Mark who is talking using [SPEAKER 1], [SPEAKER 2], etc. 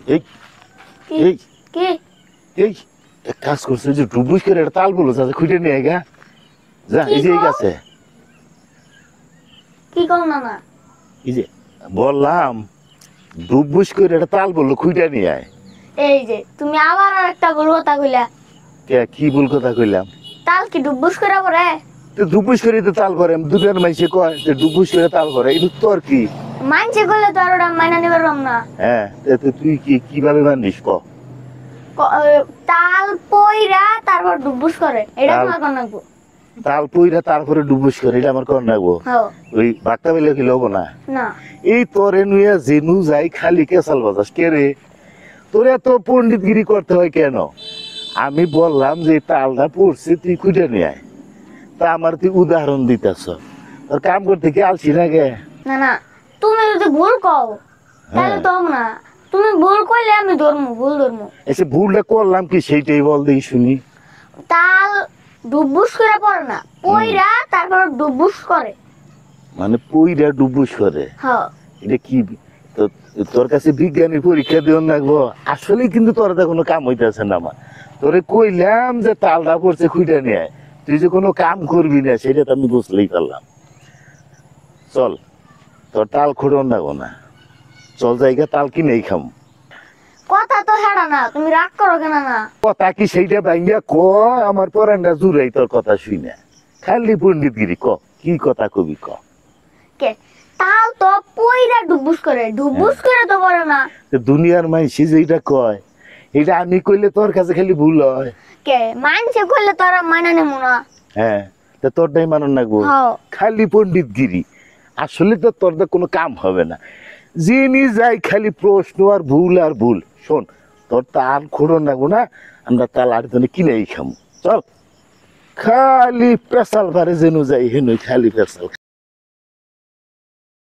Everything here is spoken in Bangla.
[SPEAKER 1] এই এই
[SPEAKER 2] কি
[SPEAKER 1] এই এক কাজ করছে যে ডুবুস করে একটা তাল বলো যাতে খুঁজে নিয়ে গা যা এই যে এই গাছে
[SPEAKER 2] কি কও না না
[SPEAKER 1] এই যে বললাম ডুবুস করে একটা তাল বললো খুঁজে নিয়ে আয়।
[SPEAKER 2] এই যে তুমি আবার আরেকটা ভুল কথা কইলা।
[SPEAKER 1] কে কি ভুল কথা কইলাম?
[SPEAKER 2] তাল কি ডুবুস করে পড়ে?
[SPEAKER 1] তো ডুবুস করে তো তাল করে দুজন মাইসে কয় যে ডুবুস করে তাল করে এই তোর কি
[SPEAKER 2] মানছে করলে তো আর ওটা মাইনা নিবার পারম না।
[SPEAKER 1] হ্যাঁ তুই কি কিভাবে মানিস ক
[SPEAKER 2] তাল পইরা তারপর ডুবুস করে এটা
[SPEAKER 1] তাল-
[SPEAKER 2] তোমার কোন নাকবো?
[SPEAKER 1] তাল পইরা তারপরে ডুবুস করে এটা আমার কর নাগবো
[SPEAKER 2] হ্যাঁ
[SPEAKER 1] ওই বাক্তা বেলে কি লব না
[SPEAKER 2] না
[SPEAKER 1] এই তোরে নুয়া জেনু যাই খালি কেসাল বাজাস কে রে তোরে এত পণ্ডিতগিরি করতে হয় কেন? আমি বললাম যে তালটা পড়ছে তুই খুঁজে নিয়ে আয় তা আমার তুই উদাহরণ দিতেছ তোর কাম করতে কি আলছি না গে?
[SPEAKER 2] না না তুমি যদি ভুল কও তাহলে তো হবে না। তুমি ভুল কইলে আমি ধরমু ভুল ধরমু।
[SPEAKER 1] এসে ভুলটা করলাম কি সেইটাই বল দেখি শুনি।
[SPEAKER 2] তাল ডুবুস করে পড়ে না পইরা তারপর ডুবুস করে।
[SPEAKER 1] মানে পইরা ডুবুস করে
[SPEAKER 2] হ্যাঁ
[SPEAKER 1] এটা কি তোর কাছে বিজ্ঞানের পরীক্ষা দিও লাগবো আসলে কিন্তু তোর কোনো কাম হইতেছে না আমার তোরে কইলাম যে তালটা পড়ছে খুঁজে নিয়ে আয় তুই যে কোনো কাম করবি না সেটা তো আমি বুঝলেই পারলাম। চল তোর তাল খুঁড়ন লাগবো না চল জায়গা তাল কিনেই খাম।
[SPEAKER 2] কথা তো হেডা না তুমি রাগ করো কেন না?
[SPEAKER 1] কথা কি সেইটা ভাইয়া ক আমার পরানটা জুড়াই তোর কথা শুই না খালি পণ্ডিতগিরি ক কি কথা কবি ক।
[SPEAKER 2] কে তাল তো পইরা ডুবুস করে ডুবুস করে তো পড়ে না।
[SPEAKER 1] দুনিয়ার মাইসি যেটা কয় এটা আমি কইলে তোর কাছে খালি ভুল হয়।
[SPEAKER 2] কে মানছে করলে তোরা মাইনা নেমু না।
[SPEAKER 1] হ্যাঁ তা তোরটাই মানন লাগবো
[SPEAKER 2] হ্যাঁ
[SPEAKER 1] খালি পণ্ডিতগিরি আসলে তো তোর কোনো কাম হবে না যিনি যাই খালি প্রশ্ন আর ভুল শোন তোর তাল খোড়ন লাগবো না আমরা তাল আর জন্য কিনেই খামো চল খালি পেশাল পারে যেন যাই হেন খালি পেশাল।